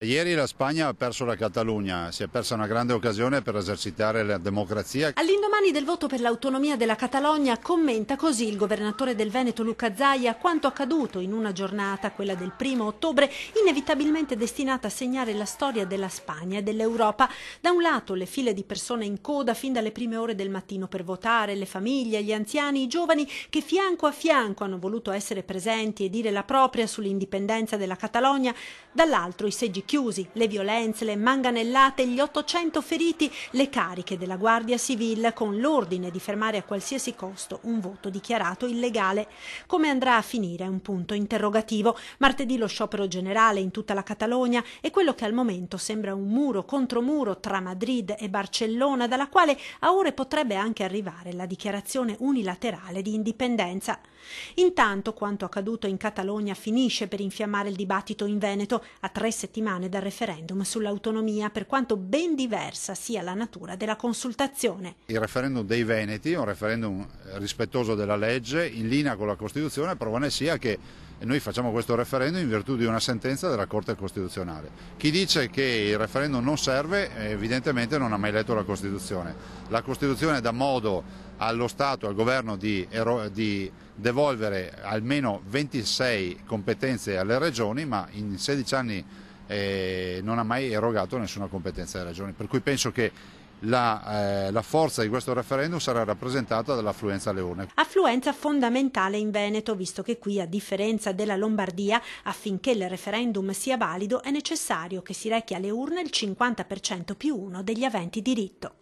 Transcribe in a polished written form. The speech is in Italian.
Ieri la Spagna ha perso la Catalogna, si è persa una grande occasione per esercitare la democrazia. All'indomani del voto per l'autonomia della Catalogna commenta così il governatore del Veneto Luca Zaia quanto accaduto in una giornata, quella del 1° ottobre, inevitabilmente destinata a segnare la storia della Spagna e dell'Europa. Da un lato le file di persone in coda fin dalle prime ore del mattino per votare, le famiglie, gli anziani, i giovani che fianco a fianco hanno voluto essere presenti e dire la propria sull'indipendenza della Catalogna, dall'altro i seggi chiusi, le violenze, le manganellate, gli 800 feriti, le cariche della Guardia Civile con l'ordine di fermare a qualsiasi costo un voto dichiarato illegale. Come andrà a finire è un punto interrogativo. Martedì lo sciopero generale in tutta la Catalogna e quello che al momento sembra un muro contro muro tra Madrid e Barcellona, dalla quale a ore potrebbe anche arrivare la dichiarazione unilaterale di indipendenza. Intanto quanto accaduto in Catalogna finisce per infiammare il dibattito in Veneto a 3 settimane dal referendum sull'autonomia, per quanto ben diversa sia la natura della consultazione. Il referendum dei Veneti è un referendum rispettoso della legge, in linea con la Costituzione, prova ne sia che noi facciamo questo referendum in virtù di una sentenza della Corte Costituzionale. Chi dice che il referendum non serve evidentemente non ha mai letto la Costituzione. La Costituzione dà modo allo Stato, al governo di devolvere almeno 26 competenze alle regioni, ma in 16 anni non ha mai erogato nessuna competenza alle regioni, per cui penso che la forza di questo referendum sarà rappresentata dall'affluenza alle urne. Affluenza fondamentale in Veneto, visto che qui, a differenza della Lombardia, affinché il referendum sia valido è necessario che si rechi alle urne il 50% più uno degli aventi diritto.